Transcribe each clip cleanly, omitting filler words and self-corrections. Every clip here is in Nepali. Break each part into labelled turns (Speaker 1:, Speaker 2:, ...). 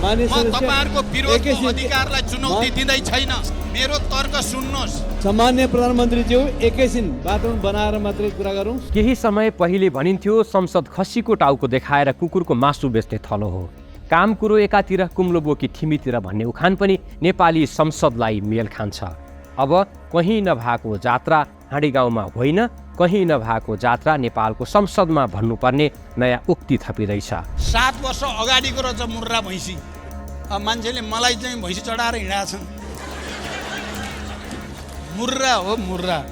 Speaker 1: माननीय
Speaker 2: म
Speaker 1: सदस्य,
Speaker 2: तपाईहरुको विरोधको
Speaker 1: एकैछिन-
Speaker 2: अधिकारलाई चुनौती दिँदै छैन। मेरो तर्क सुन्नुहोस्।
Speaker 1: सम्मान्य प्रधानमन्त्रीज्यू, एकैछिन वातावरण बनाएर मात्रै कुरा गरौँ।
Speaker 3: केही समय पहिले भनिन्थ्यो संसद खसीको टाउको देखाएर कुकुरको मासु बेच्ने थलो हो। काम कुरो एकातिर कुम्लो बोकी थिमीतिर भन्ने उखान पनि नेपाली संसदलाई मेल खान्छ। अब कहीँ नभएको जात्रा हाँडी गाउँमा होइन, कहीँ नभएको जात्रा नेपालको संसदमा भन्नुपर्ने नयाँ उक्ति थपिँदैछ।
Speaker 2: 7 वर्ष अगाडिको रहेछ मुर्रा भैँसी। अब मान्छेले मलाई चाहिँ भैँसी चढाएर हिँडेका छन्। मुर्रा हो मुर्रा।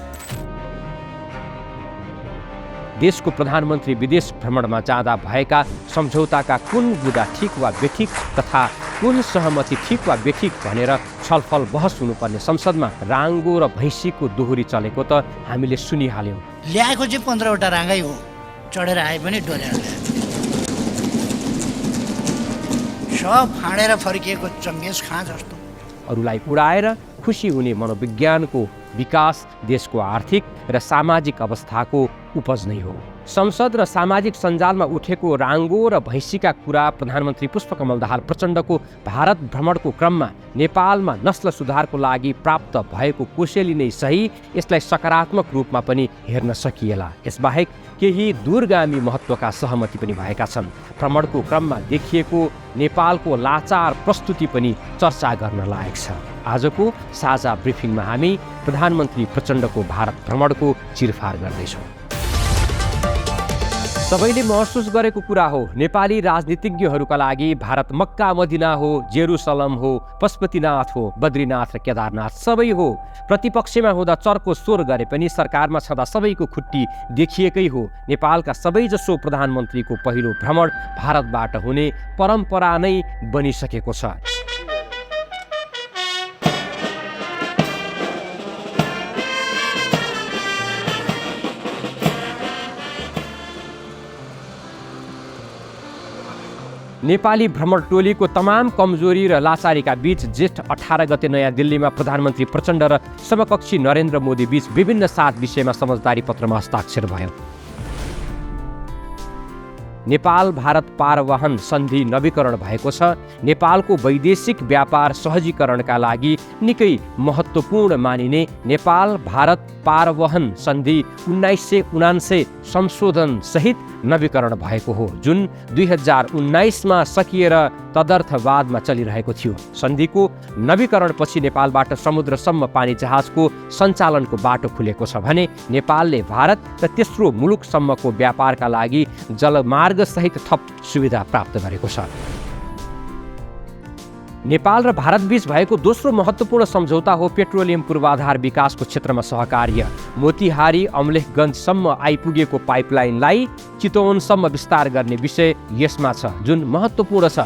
Speaker 3: देशको प्रधानमन्त्री विदेश भ्रमणमा जाँदा भएका सम्झौताका कुन बुदा ठिक वा बेठिक तथा कुन सहमति ठिक वा बेठिक भनेर छलफल बहस हुनुपर्ने संसदमा राङ्गो र भैँसीको दोहोरी चलेको त हामीले सुनिहाल्यौँ।
Speaker 4: ल्याएको चाहिँ 15वटा राँगै हो, चढेर आए पनि डोर्याएर ल्याएको। सब फाँडेर फर्किएको चङ्गेस खाँ जस्तो।
Speaker 3: अरूलाई उडाएर खुसी हुने मनोविज्ञानको विकास देशको आर्थिक र सामाजिक अवस्थाको उपज नै हो। संसद र सामाजिक सञ्जालमा उठेको राङ्गो र भैँसीका कुरा प्रधानमन्त्री पुष्पकमल दाहाल प्रचण्डको भारत भ्रमणको क्रममा नेपालमा नस्ल सुधारको लागि प्राप्त भएको कोसेली नै सही, यसलाई सकारात्मक रूपमा पनि हेर्न सकिएला। यसबाहेक केही दूरगामी महत्त्वका सहमति पनि भएका छन्। भ्रमणको क्रममा देखिएको नेपालको लाचार प्रस्तुति पनि चर्चा गर्न लायक छ। आजको साझा ब्रिफिङमा हामी प्रधानमन्त्री प्रचण्डको भारत भ्रमणको चिरफार गर्दैछौँ। सबैले महसुस गरेको कुरा हो, नेपाली राजनीतिज्ञहरूका लागि भारत मक्का मदिना हो, जेरुसलम हो, पशुपतिनाथ हो, बद्रीनाथ र केदारनाथ सबै हो। प्रतिपक्षमा हुँदा चर्को स्वर गरे पनि सरकारमा छँदा सबैको खुट्टी देखिएकै हो। नेपालका सबैजसो प्रधानमन्त्रीको पहिलो भ्रमण भारतबाट हुने परम्परा नै बनिसकेको छ। नेपाली भ्रमण टोलीको तमाम कमजोरी र लाचारीका बीच जेठ 18 गते नयाँ दिल्लीमा प्रधानमन्त्री प्रचण्ड र समकक्षी नरेन्द्र मोदी बीच विभिन्न 7 विषयमा समझदारी पत्रमा हस्ताक्षर भयो। नेपाल भारत पारवहन सन्धि नवीकरण भएको छ। नेपालको वैदेशिक व्यापार सहजीकरणका लागि निकै महत्त्वपूर्ण मानिने नेपाल भारत पारवहन सन्धि 1979 संशोधन सहित नवीकरण भएको हो, जुन 2019मा सकिएर तदर्थवादमा चलिरहेको थियो। सन्धिको नवीकरणपछि नेपालबाट समुद्रसम्म पानी जहाजको सञ्चालनको बाटो खुलेको छ भने नेपालले भारत र तेस्रो मुलुकसम्मको व्यापारका लागि जलमार्ग सहित थप सुविधा प्राप्त गरेको छ। नेपाल र भारत बीच भएको दोस्रो महत्त्वपूर्ण सम्झौता हो पेट्रोलियम पूर्वाधार विकासको क्षेत्रमा सहकार्य। मोतिहारी अमलेखगञ्जसम्म आइपुगेको पाइपलाइनलाई चितवनसम्म विस्तार गर्ने विषय यसमा छ, जुन महत्त्वपूर्ण छ।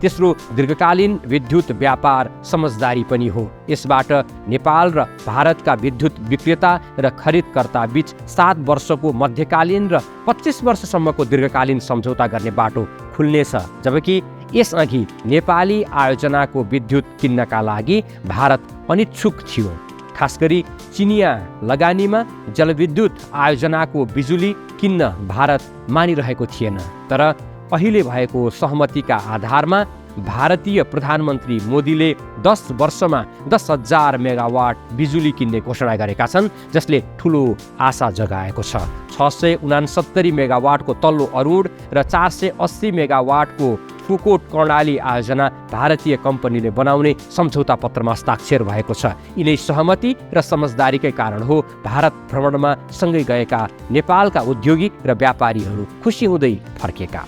Speaker 3: तेस्रो दीर्घकालीन विद्युत व्यापार समझदारी पनि हो। यसबाट नेपाल र भारतका विद्युत विक्रेता र खरिदकर्ता बीच 7 वर्षको मध्यकालीन र 25 वर्षसम्मको दीर्घकालीन सम्झौता गर्ने बाटो खुल्नेछ, जबकि यसअघि नेपाली आयोजनाको विद्युत किन्नका लागि भारत अनिच्छुक थियो। खास गरी चिनिया लगानीमा जलविद्युत आयोजनाको बिजुली किन्न भारत मानिरहेको थिएन। तर अहिले भएको सहमतिका आधारमा भारतीय प्रधानमन्त्री मोदीले 10 वर्षमा 10,000 मेगावाट बिजुली किन्ने घोषणा गरेका छन्, जसले ठुलो आशा जगाएको छ। 669 मेगावाटको तल्लो अरुण र 480 मेगावाटको फुकोट कर्णाली आयोजना भारतीय कम्पनीले बनाउने सम्झौता पत्रमा हस्ताक्षर भएको छ। यिनै सहमति र समझदारीकै कारण हो भारत भ्रमणमा सँगै गएका नेपालका उद्योगी र व्यापारीहरू खुसी हुँदै फर्केका।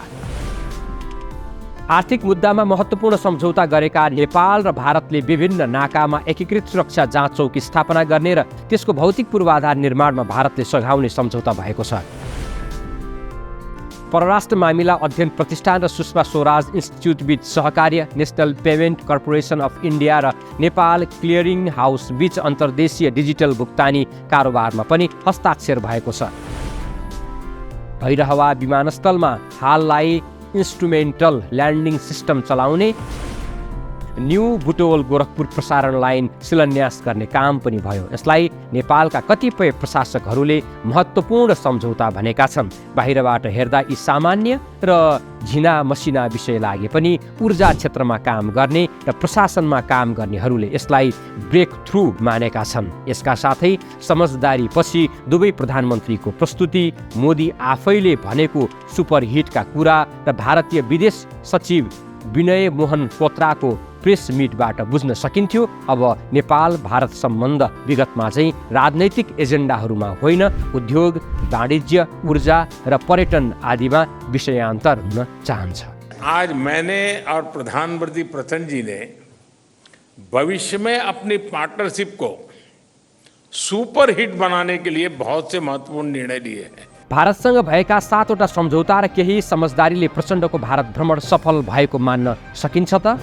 Speaker 3: आर्थिक मुद्दामा महत्त्वपूर्ण सम्झौता गरेका नेपाल र भारतले विभिन्न नाकामा एकीकृत सुरक्षा जाँच चौकी स्थापना गर्ने र त्यसको भौतिक पूर्वाधार निर्माणमा भारतले सघाउने सम्झौता भएको छ। परराष्ट्र मामिला अध्ययन प्रतिष्ठान र सुषमा स्वराज इन्स्टिच्युट बीच सहकार्य, national payment corporation of India र नेपाल क्लियरिङ हाउस बीच अन्तर्देशीय डिजिटल भुक्तानी कारोबारमा पनि हस्ताक्षर भएको छ। भैरहवा विमानस्थलमा हाललाई इन्स्ट्रुमेन्टल ल्यान्डिङ सिस्टम चलाउने न्यू बुटोल गोरखपुर प्रसारण लाइन शिलान्यास गर्ने काम पनि भयो। यसलाई नेपालका कतिपय प्रशासकहरूले महत्त्वपूर्ण सम्झौता भनेका छन्। बाहिरबाट हेर्दा यी सामान्य र झिना मसिना विषय लागे पनि ऊर्जा क्षेत्रमा काम गर्ने र प्रशासनमा काम गर्नेहरूले यसलाई ब्रेक थ्रु मानेका छन्। यसका साथै समझदारी पछि दुवै प्रधानमन्त्रीको प्रस्तुति, मोदी आफैले भनेको सुपरहिटका कुरा र भारतीय विदेश सचिव विनय मोहन क्वत्राको प्रेस मिटबाट बुझ्न सकिन्थ्यो अब नेपाल भारत सम्बन्ध विगतमा चाहिँ राजनैतिक एजेन्डाहरूमा होइन, उद्योग, वाणिज्य, ऊर्जा र पर्यटन आदिमा विषयान्तर हुन चाहन्छ।
Speaker 5: आज मैंने और प्रधानमंत्री प्रचंड जी ने भविष्य में अपनी पार्टनरशिप को सुपर हिट बनाने के लिए बहुत से महत्वपूर्ण निर्णय लिए हैं।
Speaker 3: भारतसँग भएका 7वटा सम्झौता र केही समझदारीले प्रचण्डको भारत भ्रमण सफल भएको मान्न सकिन्छ त?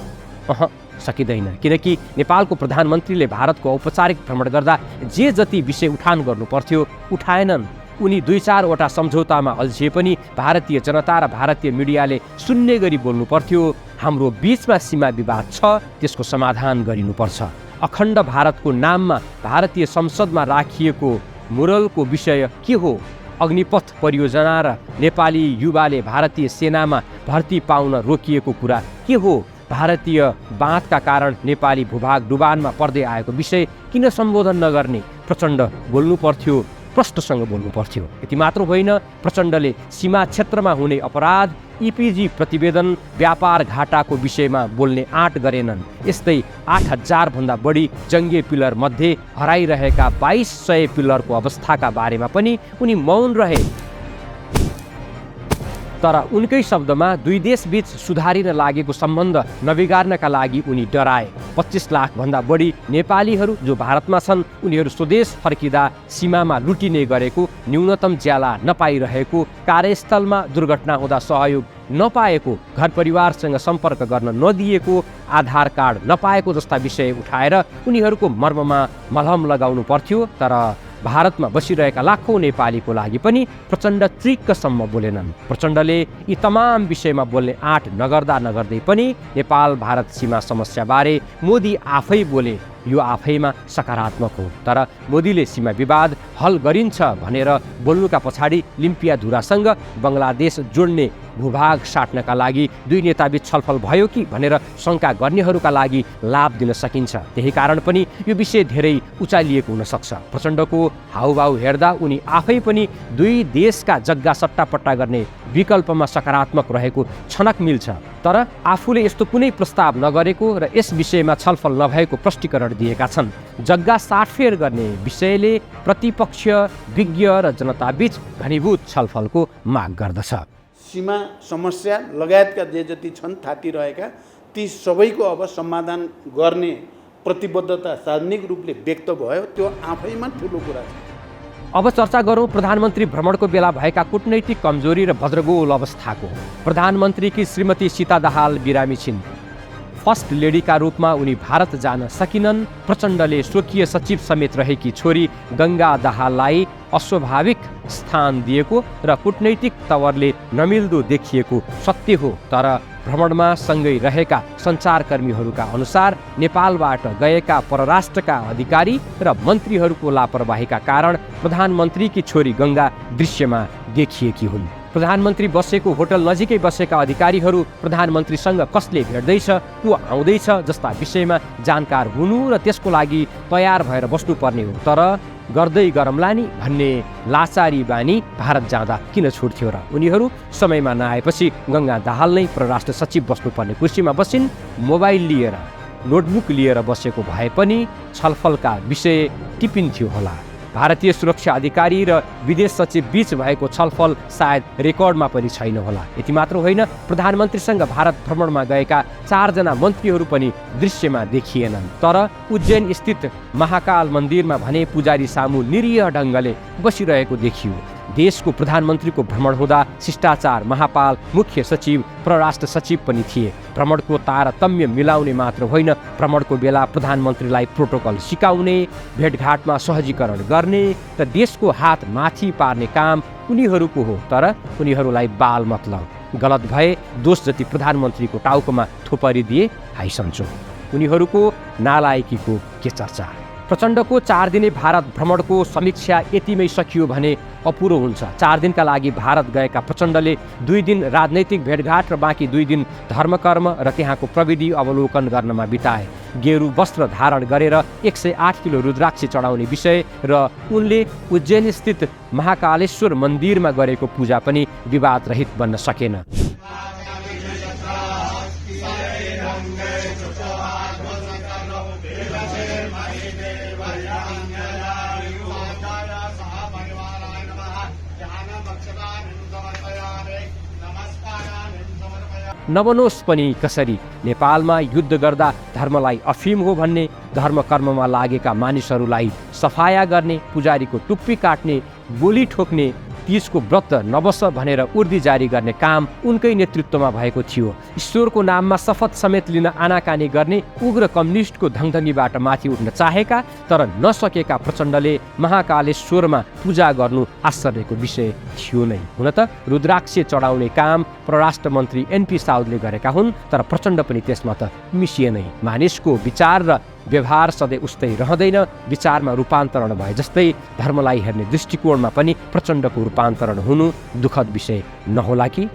Speaker 3: सकिँदैन, किनकि नेपालको प्रधानमन्त्रीले भारतको औपचारिक भ्रमण गर्दा जे जति विषय उठान गर्नु पर्थ्यो उठाएनन्। उनी 2-4वटा सम्झौतामा अल्झिए पनि भारतीय जनता र भारतीय मिडियाले सुन्ने गरी बोल्नु पर्थ्यो। हाम्रो बीचमा सीमा विवाद छ, त्यसको समाधान गरिनुपर्छ। अखण्ड भारतको नाममा भारतीय संसदमा राखिएको मुरलको विषय के हो? अग्निपथ परियोजना र नेपाली युवाले भारतीय सेनामा भर्ती पाउन रोकिएको कुरा के हो? भारतीय बाँधका कारण नेपाली भूभाग डुबानमा पर्दै आएको विषय किन सम्बोधन नगर्ने? प्रचण्ड बोल्नु पर्थ्यो, प्रष्टसँग बोल्नु पर्थ्यो। यति मात्र होइन, प्रचण्डले सीमा क्षेत्रमा हुने अपराध, इपिजी प्रतिवेदन, व्यापार घाटाको विषयमा बोल्ने आँट गरेनन्। यस्तै 8,000 भन्दा बढी जङ्गे पिलर मध्ये हराइरहेका 2200 पिलरको अवस्थाका बारेमा पनि उनी मौन रहे। तर उनकै शब्दमा दुई देशबीच सुधारिन लागेको सम्बन्ध नबिगार्नका लागि उनी डराए। 25 लाख भन्दा बढी नेपालीहरू जो भारतमा छन् उनीहरू स्वदेश फर्किँदा सीमामा लुटिने गरेको, न्यूनतम ज्याला नपाइरहेको, कार्यस्थलमा दुर्घटना हुँदा सहयोग नपाएको, घर परिवारसँग सम्पर्क गर्न नदिएको, आधार कार्ड नपाएको जस्ता विषय उठाएर उनीहरूको मर्ममा मलहम लगाउनु पर्थ्यो। तर भारतमा बसिरहेका लाखौँ नेपालीको लागि पनि प्रचण्ड त्रिक्कसम्म बोलेनन्। प्रचण्डले यी तमाम विषयमा बोल्ने आँट नगर्दै पनि नेपाल भारत सीमा समस्याबारे मोदी आफै बोले। यो आफैमा सकारात्मक हो। तर मोदीले सीमा विवाद हल गरिन्छ भनेर बोल्नुका पछाडि लिम्पियाधुरासँग बङ्गलादेश जोड्ने भूभाग साट्नका लागि दुई नेताबीच छलफल भयो कि भनेर शङ्का गर्नेहरूका लागि लाभ दिन सकिन्छ। त्यही कारण पनि यो विषय धेरै उचालिएको हुन सक्छ। प्रचण्डको हाउभाउ हेर्दा उनी आफै पनि दुई देशका जग्गा सट्टापट्टा गर्ने विकल्पमा सकारात्मक रहेको छनक मिल्छ। तर आफूले यस्तो कुनै प्रस्ताव नगरेको र यस विषयमा छलफल नभएको प्रष्टीकरण दिएका छन्। जग्गा साटफेर गर्ने विषयले प्रतिपक्ष, विज्ञ र जनताबीच घनीभूत छलफलको माग गर्दछ।
Speaker 6: सीमा समस्या लगायतका जे जति छन् थातिरहेका ती सबैको अब समाधान गर्ने प्रतिबद्धता सार्वजनिक रूपले व्यक्त भयो। त्यो आफैमा ठुलो कुरा छ।
Speaker 3: अब चर्चा गरौँ प्रधानमन्त्री भ्रमणको बेला भएका कूटनैतिक कमजोरी र भद्रगोल अवस्थाको। प्रधानमन्त्रीकी श्रीमती सीता दाहाल बिरामी छिन्। फर्स्ट लेडीका रूपमा उनी भारत जान सकिनन्। प्रचण्डले स्वकीय सचिव समेत रहेकी छोरी गङ्गा दाहाललाई अस्वाभाविक स्थान दिएको र कूटनैतिक तवरले नमिल्दो देखिएको सत्य हो। तर भ्रमणमा सँगै रहेका सञ्चारकर्मीहरूका अनुसार नेपालबाट गएका परराष्ट्रका अधिकारी र मन्त्रीहरूको लापरवाहीका कारण प्रधानमन्त्रीकी छोरी गङ्गा दृश्यमा देखिएकी हुन्। प्रधानमन्त्री बसेको होटल नजिकै बसेका अधिकारीहरू प्रधानमन्त्रीसँग कसले भेट्दैछ, को आउँदैछ जस्ता विषयमा जानकार हुनु र त्यसको लागि तयार भएर बस्नुपर्ने हो। तर गर्दै गरमला नि भन्ने लाचारी बानी भारत जाँदा किन छुट्थ्यो र? उनीहरू समयमा नआएपछि गङ्गा दाहाल नै परराष्ट्र सचिव बस्नुपर्ने कुर्सीमा बसिन्। मोबाइल लिएर, नोटबुक लिएर बसेको भए पनि छलफलका विषय टिपिन्थ्यो होला। भारतीय सुरक्षा अधिकारी र विदेश सचिव बीच भएको छलफल सायद रेकर्डमा पनि छैन होला। यति मात्र होइन, प्रधानमन्त्रीसँग भारत भ्रमणमा गएका 4 जना मन्त्रीहरू पनि दृश्यमा देखिएनन्। तर उज्जैन स्थित महाकाल मन्दिरमा भने पुजारी सामु निरीह ढङ्गले बसिरहेको देखियो। देशको प्रधानमन्त्रीको भ्रमण हुँदा शिष्टाचार महापाल, मुख्य सचिव, परराष्ट्र सचिव पनि थिए। भ्रमणको तारतम्य मिलाउने मात्र होइन, भ्रमणको बेला प्रधानमन्त्रीलाई प्रोटोकल सिकाउने, भेटघाटमा सहजीकरण गर्ने र देशको हात माथि पार्ने काम उनीहरूको हो। तर उनीहरूलाई बाल मतलब गलत भए दोष जति प्रधानमन्त्रीको टाउकोमा थोपरिदिए। हाइसन्चो उनीहरूको नालायकीको के चर्चा। प्रचण्डको 4 दिने भारत भ्रमणको समीक्षा यतिमै सकियो भने अपुरो हुन्छ। 4 दिनका लागि भारत गएका प्रचण्डले 2 दिन राजनैतिक भेटघाट र बाँकी 2 दिन धर्मकर्म र त्यहाँको प्रविधि अवलोकन गर्नमा बिताए। गेरु वस्त्र धारण गरेर 108 किलो रुद्राक्ष चढाउने विषय र उनले उज्जैन स्थित महाकालेश्वर मन्दिरमा गरेको पूजा पनि विवाद रहित बन्न सकेन। नबनोस् पनि कसरी, नेपालमा युद्ध गर्दा धर्मलाई अफिम हो भन्ने, धर्म कर्ममा लागेका मानिसहरूलाई सफाया गर्ने, पुजारीको टुप्पी काट्ने, गोली ठोक्ने, तीजको व्रत नबस भनेर उर्दी जारी गर्ने काम उनकै नेतृत्वमा भएको थियो। ईश्वरको नाममा शपथ समेत लिन आनाकानी गर्ने उग्र कम्युनिस्टको धङधङीबाट माथि उठ्न चाहेका तर नसकेका प्रचण्डले महाकालेश्वरमा पूजा गर्नु आश्चर्यको विषय थियो नै। हुन त रुद्राक्ष चढाउने काम परराष्ट्र मन्त्री एनपी साउदले गरेका हुन्, तर प्रचण्ड पनि त्यसमा त मिसिए नै। मानिसको विचार र व्यवहार सधैँ उस्तै रहँदैन, विचारमा रूपान्तरण भए जस्तै धर्मलाई हेर्ने दृष्टिकोणमा पनि प्रचण्डको रूपान्तरण हुनु दुःखद विषय नहोला कि?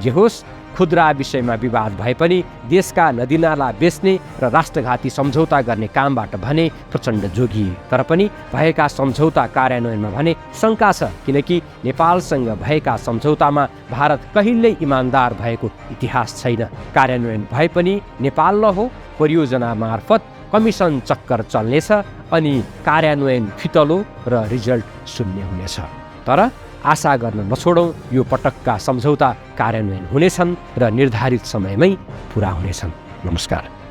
Speaker 3: जे होस्, खुद्रा विषयमा विवाद भए पनि देशका नदीनाला बेच्ने र राष्ट्रघाती सम्झौता गर्ने कामबाट भने प्रचण्ड जोगिए। तर पनि भएका सम्झौता कार्यान्वयनमा भने शङ्का छ, किनकि नेपालसँग भएका सम्झौतामा भारत कहिल्यै इमान्दार भएको इतिहास छैन। कार्यान्वयन भए पनि नेपाल नहो, परियोजना मार्फत कमिसन चक्कर चल्नेछ अनि कार्यान्वयन फितलो र रिजल्ट शून्य हुनेछ। तर आशा गर्न नछोडौँ, यो पटकका सम्झौता कार्यान्वयन हुनेछन् र निर्धारित समयमै पुरा हुनेछन्। नमस्कार।